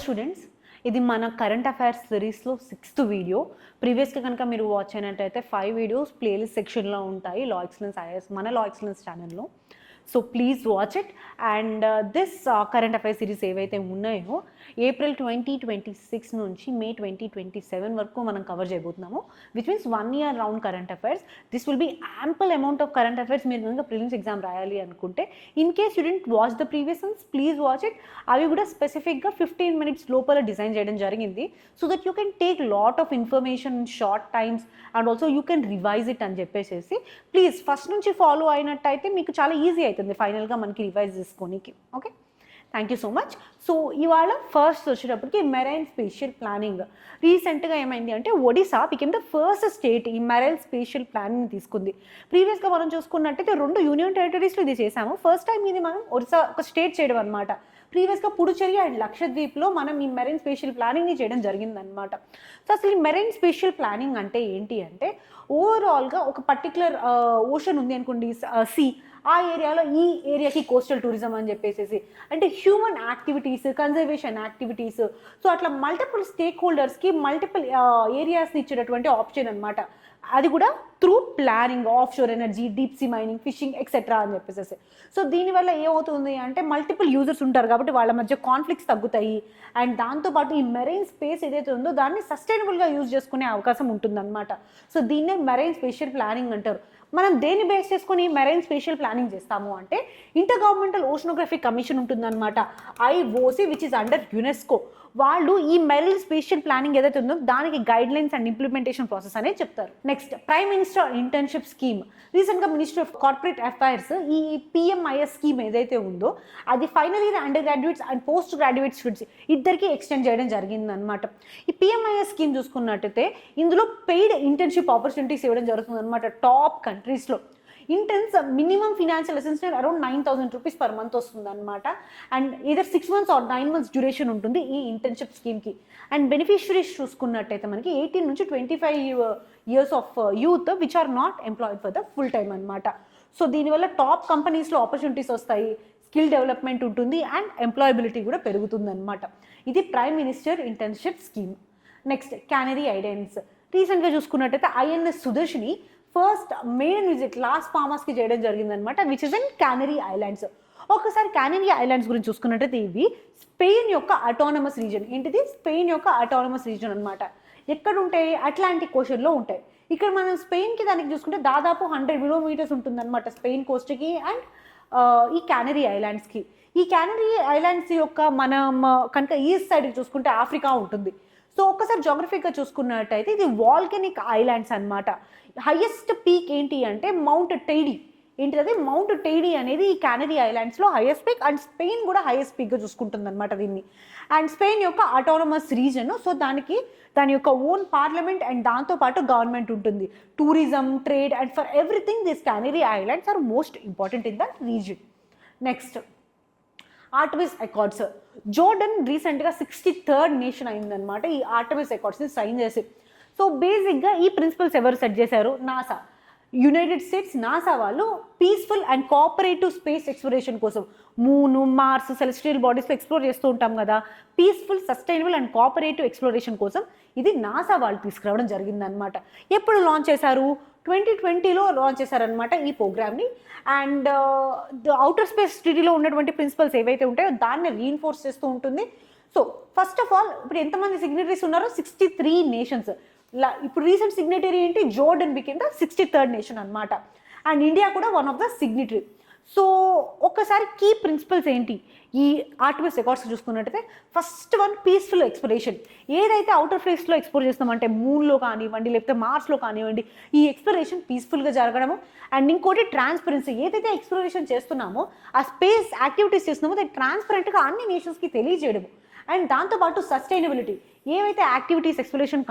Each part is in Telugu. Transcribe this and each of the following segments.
స్టూడెంట్స్, ఇది మన కరెంట్ అఫైర్స్ సిరీస్లో 6th వీడియో. ప్రీవియస్గా కనుక మీరు వాచ్ అయినట్టయితే 5 వీడియోస్ ప్లేలిస్ట్ సెక్షన్లో ఉంటాయి లా ఎక్సలెన్స్ ఐఏఎస్ మన లా ఎక్సలెన్స్ ఛానల్లో. So please watch it. And this current affairs series ఏవైతే ఉన్నాయో ఏప్రిల్ 2026 నుంచి మే 2027 వరకు మనం కవర్ చేయబోతున్నాము, which means 1 year round current affairs. This will be ample amount of current affairs. మీరు కనుక ప్రిలిమ్స్ ఎగ్జామ్ రాయాలి అనుకుంటే, in case you didn't watch the previous ones, please watch it. అవి కూడా స్పెసిఫిక్గా 15 minutes లోపల డిజైన్ చేయడం జరిగింది, so that you can take lot of information in short times and also you can revise it అని చెప్పేసి. ప్లీజ్ ఫస్ట్ నుంచి ఫాలో అయినట్టయితే మీకు చాలా ఈజీ అవుతుంది ఫైనల్గా మనకి రివైజ్ చేసుకోనికి. Okay, thank you so much. So ఇవాళ ఫస్ట్ వచ్చేటప్పటికి మెరైన్ స్పేషియల్ ప్లానింగ్. రీసెంట్గా ఏమైంది అంటే Odisha became the first state ఈ మెరైన్ స్పేషియల్ ప్లానింగ్ తీసుకుంది. ప్రీవియస్గా మనం చూసుకున్నట్టయితే 2 యూనియన్ టెరిటరీస్లో ఇది చేసాము. ఫస్ట్ టైం ఇది మనం ఒడిశా ఒక స్టేట్ చేయడం అనమాట. ప్రీవియస్గా పుడుచేరి అండ్ లక్షద్వీప్లో మనం ఈ మెరైన్ స్పేషియల్ ప్లానింగ్ని చేయడం జరిగిందనమాట. సో అసలు ఈ మెరైన్ స్పేషియల్ ప్లానింగ్ అంటే ఏంటి అంటే, ఓవరాల్గా ఒక పర్టికులర్ ఓషన్ ఉంది అనుకోండి, సీ, ఆ ఏరియాలో ఈ ఏరియాకి కోస్టల్ టూరిజం అని చెప్పేసి, అంటే human activities, conservation activities, so అట్లా మల్టిపుల్ స్టేక్ హోల్డర్స్కి మల్టిపుల్ ఏరియాస్ని ఇచ్చేటటువంటి ఆప్షన్ అనమాట. అది కూడా through planning, of sure energy, deep sea mining, fishing etcetera అని చెప్పేసి. సో దీనివల్ల ఏమవుతుంది అంటే మల్టిపుల్ యూజర్స్ ఉంటారు కాబట్టి వాళ్ళ మధ్య కాన్ఫ్లిక్ట్స్ తగ్గుతాయి. అండ్ దాంతోపాటు ఈ మెరైన్ స్పేస్ ఏదైతే ఉందో దాన్ని సస్టైనబుల్గా యూజ్ చేసుకునే అవకాశం ఉంటుందన్నమాట. సో దీన్నే మెరైన్ స్పేషియల్ ప్లానింగ్ అంటారు. మనం దేన్ని బేస్ చేసుకొని మెరైన్ స్పేషియల్ ప్లానింగ్ చేస్తాము అంటే, ఇంటర్ గవర్నమెంటల్ ఓషనోగ్రఫిక్ కమిషన్ ఉంటుందన్నమాట, IOC, which is under UNESCO. వాళ్ళు ఈ మెరైన్ స్పేషియల్ ప్లానింగ్ ఏదైతే ఉందో దానికి guide lines and implementation process అనేది చెప్తారు. Next, prime minister internship scheme. రీసెంట్గా మినిస్టర్ ఆఫ్ కార్పొరేట్ అఫైర్స్ ఈ పిఎంఐఎస్ స్కీమ్ ఏదైతే ఉందో అది final year under graduates and post graduate students ఇద్దరికి ఎక్స్టెండ్ చేయడం జరిగిందనమాట. ఈ పిఎంఐఎస్ స్కీమ్ చూసుకున్నట్టయితే ఇందులో పెయిడ్ ఇంటర్న్షిప్ ఆపర్చునిటీస్ ఇవ్వడం జరుగుతుంది అనమాట. టాప్ కంట్రీస్లో interns minimum financial assistance around 9,000 rupees per month వస్తుంది అనమాట. And either 6 months or 9 months duration ఉంటుంది ఈ ఇంటర్న్షిప్ స్కీమ్కి. అండ్ బెనిఫిషరీస్ చూసుకున్నట్టయితే మనకి 18 నుంచి 25 years of youth which are not employed for the full time అనమాట. సో దీనివల్ల టాప్ కంపెనీస్లో ఆపర్చునిటీస్ వస్తాయి, స్కిల్ డెవలప్మెంట్ ఉంటుంది అండ్ ఎంప్లాయబిలిటీ కూడా పెరుగుతుంది అనమాట. ఇది prime minister internship scheme. Next, Canary Islands. రీసెంట్గా చూసుకున్నట్టయితే INS Sudarshini first main visit Las పామాస్కి చేయడం జరిగిందనమాట, which is in Canary Islands. ఒకసారి క్యానరీ ఐలాండ్స్ గురించి చూసుకున్నట్టయితే ఇవి స్పెయిన్ యొక్క అటానమస్ రీజన్. ఏంటిది? స్పెయిన్ యొక్క అటానమస్ రీజన్ అనమాట. ఎక్కడ ఉంటాయి? అట్లాంటిక్ ఓషన్లో ఉంటాయి. ఇక్కడ మనం స్పెయిన్కి దానికి చూసుకుంటే దాదాపు 100 kilometers ఉంటుందన్నమాట స్పెయిన్ కోస్ట్కి అండ్ ఈ క్యానరీ ఐలాండ్స్కి. ఈ క్యానరీ ఐలాండ్స్ యొక్క మనం కనుక ఈస్ట్ సైడ్కి చూసుకుంటే ఆఫ్రికా ఉంటుంది. సో ఒక్కసారి జోగ్రఫీగా చూసుకున్నట్టయితే ఇది వాల్కెనిక్ ఐలాండ్స్ అనమాట. హైయెస్ట్ పీక్ ఏంటి అంటే మౌంట్ టెయిడీ. ఏంటిది? మౌంట్ టెయిడీ అనేది ఈ క్యానరీ ఐలాండ్స్లో హైయెస్ట్ పీక్. అండ్ స్పెయిన్ కూడా హైయెస్ట్ పీక్గా చూసుకుంటుంది అనమాట దీన్ని. అండ్ స్పెయిన్ యొక్క అటానమస్ రీజన్, సో దాని యొక్క ఓన్ పార్లమెంట్ అండ్ దాంతోపాటు గవర్నమెంట్ ఉంటుంది. Tourism, trade and for everything this Canary Islands are most important in the region. Next, Artemis Accords. Jordan రీసెంట్గా 63rd నేషన్ అయిందనమాట ఈ ఆర్టమిస్ అకార్డ్స్ని సైన్ చేసి. సో బేసిక్గా ఈ ప్రిన్సిపల్స్ ఎవరు సెట్ చేశారు? నాసా, యునైటెడ్ స్టేట్స్ నాసా వాళ్ళు peaceful and cooperative space exploration కోసం మూన్, మార్స్, సెలెస్టియల్ బాడీస్లో ఎక్స్ప్లోర్ చేస్తూ ఉంటాం కదా. Peaceful, sustainable and cooperative exploration కోసం ఇది నాసా వాళ్ళు తీసుకురావడం జరిగిందనమాట. ఎప్పుడు లాంచ్ చేశారు? 2020లో లాంచ్ చేశారనమాట ఈ ప్రోగ్రామ్ని. అండ్ అవుటర్ స్పేస్ ట్రీటీలో ఉన్నటువంటి ప్రిన్సిపల్స్ ఏవైతే ఉంటాయో దాన్ని రీఇన్ఫోర్స్ చేస్తూ ఉంటుంది. సో ఫస్ట్ ఆఫ్ ఆల్ ఇప్పుడు ఎంతమంది సిగ్నేటరీస్ ఉన్నారో? 63 nations. ఇప్పుడు రీసెంట్ సిగ్నేటరీ ఏంటి? Jordan became the 63rd nation అనమాట. అండ్ ఇండియా కూడా one of the signatory. So ఒక్కసారి కీ ప్రిన్సిపల్స్ ఏంటి ఈ ఆర్టమిస్ అకార్డ్స్ చూసుకున్నట్టయితే, ఫస్ట్ వన్ పీస్ఫుల్ ఎక్స్ప్లోరేషన్. ఏదైతే అవుటర్ స్పేస్లో ఎక్స్ప్లోర్ చేస్తామంటే మూన్లో కానివ్వండి లేకపోతే మార్స్లో కానివ్వండి, ఈ ఎక్స్ప్లోరేషన్ పీస్ఫుల్గా జరగడము. అండ్ ఇంకోటి ట్రాన్స్పరెన్సీ. ఏదైతే ఎక్స్ప్లోరేషన్ చేస్తున్నామో ఆ స్పేస్ యాక్టివిటీస్ చేస్తున్నామో అది ట్రాన్స్పరెంట్గా అన్ని నేషన్స్కి తెలియజేయడము. అండ్ దాంతోపాటు సస్టైనబిలిటీ. ఏవైతే యాక్టివిటీస్ ఎక్స్ప్లోరేషన్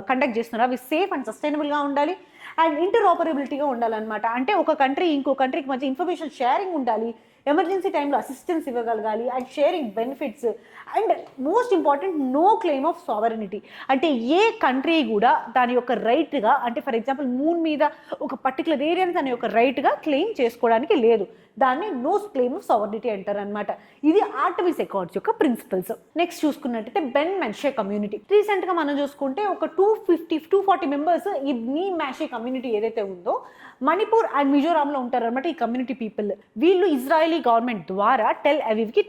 కండక్ట్ చేస్తున్నారో అవి సేఫ్ అండ్ సస్టైనబుల్గా ఉండాలి. అండ్ ఇంటర్ఆపరబిలిటీగా ఉండాలన్నమాట. అంటే ఒక కంట్రీ ఇంకో కంట్రీకి మధ్య ఇన్ఫర్మేషన్ షేరింగ్ ఉండాలి. ఎమర్జెన్సీ టైంలో అసిస్టెన్స్ ఇవ్వగలగాలి and sharing benefits and most important no claim of sovereignty. అంటే ఏ కంట్రీ కూడా దాని యొక్క రైట్గా, అంటే ఫర్ ఎగ్జాంపుల్ మూన్ మీద ఒక పర్టికులర్ ఏరియాని దాని యొక్క రైట్గా క్లెయిమ్ చేసుకోవడానికి లేదు. దాన్ని నో క్లెయిమ్ ఆఫ్ సావరెనిటీ అంటారు అనమాట. ఇది ఆర్టమిస్ అకార్డ్స్ యొక్క ప్రిన్సిపల్స్. నెక్స్ట్ చూసుకున్నట్టయితే బెన్ మెన్షే కమ్యూనిటీ. రీసెంట్గా మనం చూసుకుంటే ఒక 240 మెంబర్స్ ఈ నీ మ్యాషే కమ్యూనిటీ ఏదైతే ఉందో మణిపూర్ అండ్ మిజోరాంలో ఉంటారనమాట. ఈ కమ్యూనిటీ పీపుల్ వీళ్ళు ఇజ్రాయలీ గవర్నమెంట్ ద్వారా టెల్ అవీవ్కి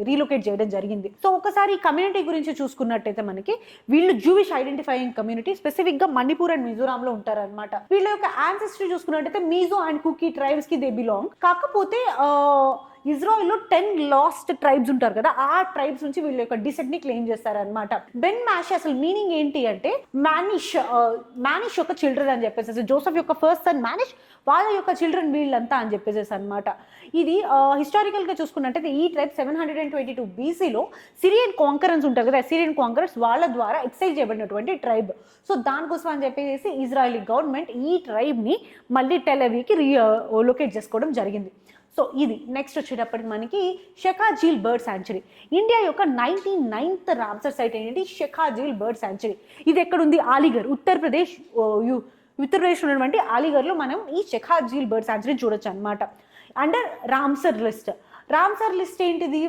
రీలొకేట్ చేయడం జరిగింది. సో ఒకసారి ఈ కమ్యూనిటీ గురించి చూసుకున్నట్టయితే మనకి వీళ్ళు జూవిష్ ఐడెంటిఫైయింగ్ కమ్యూనిటీ, స్పెసిఫిక్ గా మణిపూర్ అండ్ మిజోరాంలో ఉంటారనమాట. వీళ్ళ యొక్క యాన్సెస్ట్రీ చూసుకున్నట్టయితే మీజో అండ్ కుకీ ట్రైబ్స్ కి దే బిలాంగ్. కాకపోతే ఇజ్రాయిల్లో 10 లాస్ట్ ట్రైబ్స్ ఉంటారు కదా, ఆ ట్రైబ్స్ నుంచి వీళ్ళ యొక్క డిసెంట్ ని క్లెయిమ్ చేస్తారనమాట. బెన్ మ్యాషే అసలు మీనింగ్ ఏంటి అంటే మానిష్ యొక్క చిల్డ్రన్ అని చెప్పేసి, జోసెఫ్ యొక్క ఫస్ట్ సన్ మానిష్, వాళ్ళ యొక్క చిల్డ్రన్ వీళ్ళంతా అని చెప్పేసి అనమాట. ఇది హిస్టారికల్ గా చూసుకున్నట్టయితే ఈ ట్రైబ్ 722 BCలో సిరియన్ కాంకరెన్స్ ఉంటారు కదా, సిరియన్ కాంకరెన్స్ వాళ్ళ ద్వారా ఎక్సైజ్ చేయబడినటువంటి ట్రైబ్. సో దానికోసం అని చెప్పేసి ఇజ్రాయలీ గవర్నమెంట్ ఈ ట్రైబ్ ని మళ్ళీ టెల్ అవీవ్కి రీలొకేట్ చేసుకోవడం జరిగింది. సో ఇది నెక్స్ట్ వచ్చేటప్పటికి మనకి షెకాజీల్ బర్డ్ శాంచురీ. ఇండియా యొక్క 99th రామ్సర్ సైట్ ఏంటి, షెకాజీల్ బర్డ్ శాంచురీ. ఇది ఎక్కడుంది, అలీగఢ్, ఉత్తరప్రదేశ్ ఉన్నటువంటి అలీగఢ్లో మనం ఈ షెకాజీల్ బర్డ్ శాంచురీ చూడొచ్చు అనమాట. అండర్ రామ్సర్ లిస్ట్ ఏంటిది,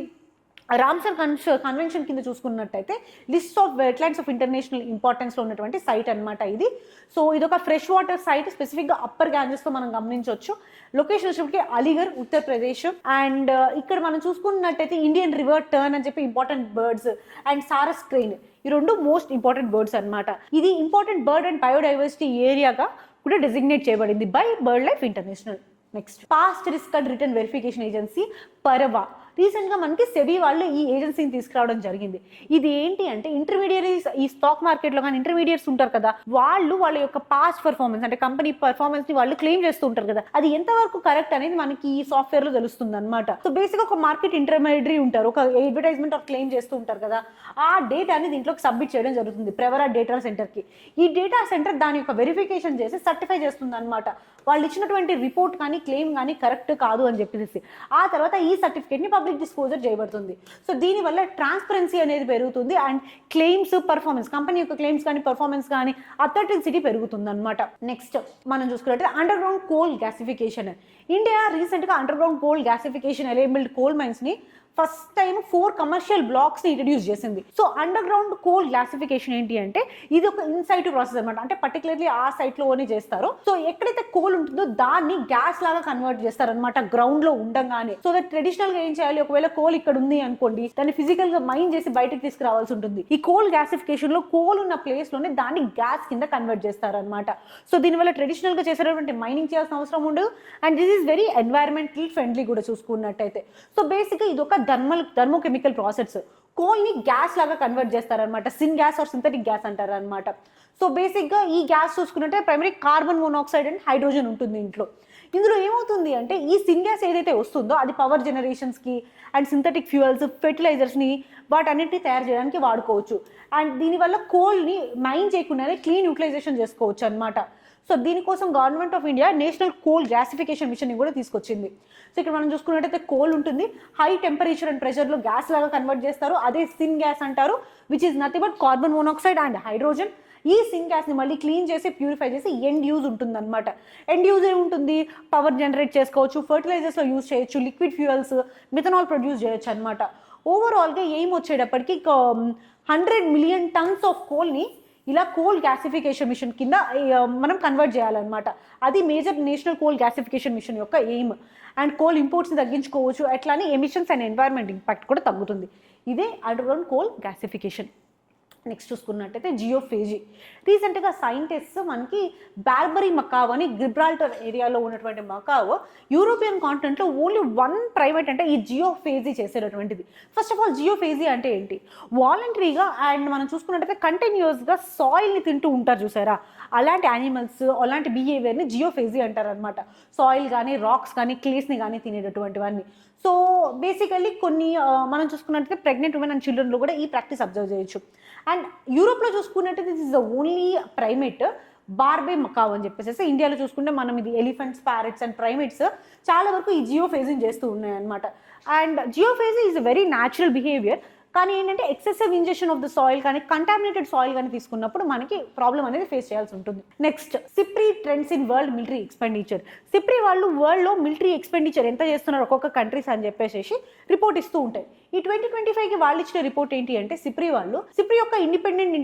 రామ్సర్ కన్వెన్షన్ కింద చూసుకున్నట్టయితే list of wetlands of international ఇంపార్టెన్స్లో ఉన్నటువంటి సైట్ అనమాట ఇది. సో ఇది ఒక ఫ్రెష్ వాటర్ సైట్, స్పెసిఫిక్గా అప్పర్ గ్యాంజెస్లో మనం గమనించవచ్చు. లొకేషన్ వచ్చేప్పటికి అలీగఢ్, ఉత్తరప్రదేశ్. అండ్ ఇక్కడ మనం చూసుకున్నట్టయితే ఇండియన్ రివర్ టర్న్ అని చెప్పి important birds and sarus crane, ఈ 2 మోస్ట్ ఇంపార్టెంట్ బర్డ్స్ అనమాట. ఇది ఇంపార్టెంట్ బర్డ్ అండ్ బయోడైవర్సిటీ ఏరియాగా కూడా డెసిగ్నేట్ చేయబడింది by bird life international. Next past risk and return verification agency PaRRVA. రీసెంట్గా మనకి సెబీ వాళ్ళు ఈ ఏజెన్సీని తీసుకురావడం జరిగింది. ఇది ఏంటి అంటే ఇంటర్మీడియరీస్, ఈ స్టాక్ మార్కెట్లో కానీ ఇంటర్మీడియట్స్ ఉంటారు కదా, వాళ్ళ యొక్క పాస్ట్ పర్ఫార్మెన్స్ అంటే కంపెనీ పర్ఫార్మెన్స్ ని వాళ్ళు క్లెయిమ్ చేస్తూ ఉంటారు కదా, అది ఎంతవరకు కరెక్ట్ అనేది మనకి ఈ సాఫ్ట్వేర్ లో తెలుస్తుంది అనమాట. సో బేసిక్ ఒక మార్కెట్ ఇంటర్మీడియరీ ఉంటారు, ఒక అడ్వర్టైజ్మెంట్ ఆఫ్ క్లెయిమ్ చేస్తూ ఉంటారు కదా, ఆ డేటాని దీంట్లోకి సబ్మిట్ చేయడం జరుగుతుంది ప్రెవరా డేటా సెంటర్కి. ఈ డేటా సెంటర్ దాని యొక్క వెరిఫికేషన్ చేసి సర్టిఫై చేస్తుంది అనమాట. వాళ్ళు ఇచ్చినటువంటి రిపోర్ట్ కానీ క్లెయిమ్ కానీ కరెక్ట్ కాదు అని చెప్పేసి ఆ తర్వాత ఈ సర్టిఫికేట్ని పబ్లిక్ డిస్క్లోజర్ చేయబడుతుంది. సో దీనివల్ల ట్రాన్స్పరెన్సీ అనేది పెరుగుతుంది అండ్ క్లెయిమ్స్ పర్ఫార్మెన్స్, కంపెనీ యొక్క క్లెయిమ్స్ కానీ పర్ఫార్మెన్స్ కానీ అథెంటిసిటీ పెరుగుతుంది అనమాట. నెక్స్ట్ మనం చూసుకున్నట్టు underground coal gasification. India రీసెంట్గా underground coal gasification enabled coal మైన్స్ని ఫస్ట్ టైం 4 కమర్షియల్ బ్లాక్స్ని ఇంట్రడ్యూస్ చేసింది. So underground coal gasification ఏంటి అంటే ఇది ఒక ఇన్సైట్ ప్రాసెస్ అనమాట. అంటే పర్టికులర్లీ ఆ సైట్లోనే చేస్తారు. సో ఎక్కడైతే కోల్ ఉంటుందో దాన్ని గ్యాస్ లాగా కన్వర్ట్ చేస్తారనమాట గ్రౌండ్ లో ఉండగానే. సో దట్ ట్రెడిషనల్ గా ఏం చేయాలి, ఒకవేళ కోల్ ఇక్కడ ఉంది అనుకోండి, దాన్ని ఫిజికల్ గా మైన్ చేసి బయటకు తీసుకురావాల్సి ఉంటుంది. ఈ కోల్ గ్యాసిఫికేషన్ లో కోల్ ఉన్న ప్లేస్ లోనే దాన్ని గ్యాస్ కింద కన్వర్ట్ చేస్తారనమాట. సో దీనివల్ల ట్రెడిషనల్ గా చేసేటటువంటి మైనింగ్ చేయాల్సిన అవసరం ఉండదు and this is very environmental friendly కూడా చూసుకున్నట్టయితే. సో బేసిక్ గా ఇది ఒక థర్మోకెమికల్ ప్రాసెస్. కోల్ ని గ్యాస్ లాగా కన్వర్ట్ చేస్తారనమాట, syngas or synthetic gas అంటారు అనమాట. సో బేసిక్ గా ఈ గ్యాస్ చూసుకున్నట్టే primary carbon monoxide and hydrogen ఉంటుంది ఇందులో ఏమవుతుంది అంటే ఈ సిన్ గ్యాస్ ఏదైతే వస్తుందో అది పవర్ జనరేషన్స్ కి అండ్ సింథటిక్ ఫ్యూయల్స్, ఫెర్టిలైజర్స్ ని వాటన్నిటిని తయారు చేయడానికి వాడుకోవచ్చు. అండ్ దీనివల్ల కోల్ ని మైన్ చేయకుండానే క్లీన్ యూటిలైజేషన్ చేసుకోవచ్చు అనమాట. సో దీనికోసం government of India national coal gasification mission ని కూడా తీసుకొచ్చింది. సో ఇక్కడ మనం చూసుకున్నట్టయితే కోల్ ఉంటుంది, హై టెంపరేచర్ అండ్ ప్రెషర్లో గ్యాస్ లాగా కన్వర్ట్ చేస్తారు, అదే సిన్ గ్యాస్ అంటారు, which is nothing but carbon monoxide and hydrogen. ఈ సిన్ గ్యాస్ని మళ్ళీ క్లీన్ చేసి ప్యూరిఫై చేసి ఎండ్ యూజ్ ఉంటుంది అనమాట. ఎండ్ యూజ్ ఏముంటుంది, పవర్ జనరేట్ చేసుకోవచ్చు, ఫర్టిలైజర్స్లో యూజ్ చేయొచ్చు, లిక్విడ్ ఫ్యూయల్స్, మిథనాల్ ప్రొడ్యూస్ చేయొచ్చు అనమాట. ఓవరాల్గా ఏం వచ్చేటప్పటికి 100 మిలియన్ టన్స్ ఆఫ్ కోల్ని ఇలా కోల్ గ్యాసిఫికేషన్ మిషన్ కింద మనం కన్వర్ట్ చేయాలన్నమాట. అది major national coal gasification mission యొక్క ఎయిమ్. అండ్ కోల్ ఇంపోర్ట్స్ని తగ్గించుకోవచ్చు, అట్లానే ఎమిషన్స్ అండ్ ఎన్వైర్న్మెంట్ ఇంపాక్ట్ కూడా తగ్గుతుంది. ఇదే underground coal gasification. Next చూసుకున్నట్టయితే జియోఫేజీ. రీసెంట్గా సైంటిస్ట్స్ మనకి బార్బరీ మకావ్ అని గిబ్రాల్టర్ ఏరియాలో ఉన్నటువంటి మకావ్ యూరోపియన్ కాంటినెంట్లో ఓన్లీ 1 ప్రైవేట్ అంటే ఈ జియోఫేజీ చేసేటటువంటిది. ఫస్ట్ ఆఫ్ ఆల్ జియోఫేజీ అంటే ఏంటి, వాలంటరీగా అండ్ మనం చూసుకున్నట్టయితే కంటిన్యూస్గా సాయిల్ని తింటూ ఉంటారు చూసారా, అలాంటి యానిమల్స్ అలాంటి బిహేవియర్ని జియోఫేజీ అంటారు అనమాట. సాయిల్ కానీ రాక్స్ కానీ క్లేస్ని కానీ తినేటటువంటివన్నీ. సో బేసికల్లీ కొన్ని మనం చూసుకున్నట్టయితే ప్రెగ్నెంట్ ఉమెన్ అండ్ చిల్డ్రన్లో కూడా ఈ ప్రాక్టీస్ అబ్జర్వ్ చేయొచ్చు. అండ్ యూరోప్లో చూసుకున్నట్టయితే this is the only primate Barbary macaque అని చెప్పేసి ఇండియాలో చూసుకుంటే మనం ఇది ఎలిఫెంట్స్, ప్యారెట్స్ అండ్ ప్రైమేట్స్ చాలా వరకు ఈ జియోఫేజింగ్ చేస్తూ ఉన్నాయి అనమాట. And geophaging is a very natural behaviour. కానీ ఏంటంటే excessive injection of the soil కానీ కంటామినేటెడ్ సాయిల్ కానీ తీసుకున్నప్పుడు మనకి ప్రాబ్లం అనేది ఫేస్ చేయాల్సి ఉంటుంది. Next, SIPRI trends in world military expenditure. SIPRI వాళ్ళు వరల్డ్లో మిలిటరీ ఎక్స్పెండిచర్ ఎంత చేస్తున్నారు ఒక్కొక్క కంట్రీస్ అని చెప్పేసి రిపోర్ట్ ఇస్తూ ఉంటాయి. ఈ 2025కి వాళ్ళు ఇచ్చిన రిపోర్ట్ ఏంటి అంటే సిప్రీ యొక్క ఇండిపెండెంట్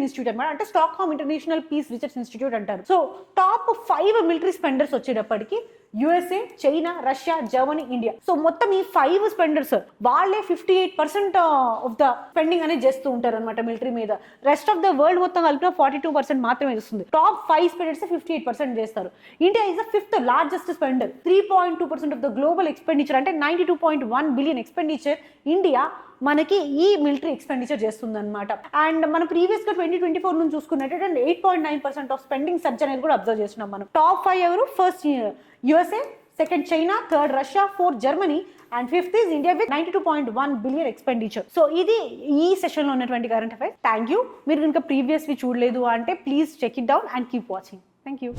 ఇన్స్టిట్యూట్ అనమాట. అంటే Stockholm international peace research institute అంటారు. సో టాప్ 5 మిలిటరీ స్పెండర్స్ వచ్చేటప్పటికి USA, China, Russia, Germany, India. So మొత్తం ఈ 5 స్పెండర్స్ వాళ్ళే 58% ఆఫ్ ద స్పెండింగ్ అనేది చేస్తూ ఉంటారు అనమాట మిలిటరీ మీద. రెస్ట్ ఆఫ్ ద వరల్డ్ మొత్తం కలిపిన 42% మాత్రమే చేస్తుంది. టాప్ 5 స్పెండర్స్ 58% చేస్తారు. India is the 5th largest Splendor, 3.2% of the global expenditure అంటే 92.1 బిలియన్ ఎక్స్పెండిచర్ ఇండియా మనకి ఈ మిలిటరీ ఎక్స్పెండిచర్ చేస్తుంది అనమాట. అండ్ మనం ప్రీవియస్గా 2024 నుంచి చూసుకున్నట్టు 8.9% ఆఫ్ స్పెండింగ్ సర్జ్ అనేది కూడా అబ్జర్వ్ చేస్తున్నాం మనం. టాప్ 5 ఎవరు? First USA, second China, third Russia, fourth Germany and 5th is India with 92.1 billion expenditure. So ఇది ఈ సెషన్లో ఉన్నటువంటి కరెంట్ అఫైర్స్. Thank you. మీరు కనుక ప్రీవియస్వి చూడలేదు అంటే please check it down and keep watching. Thank you.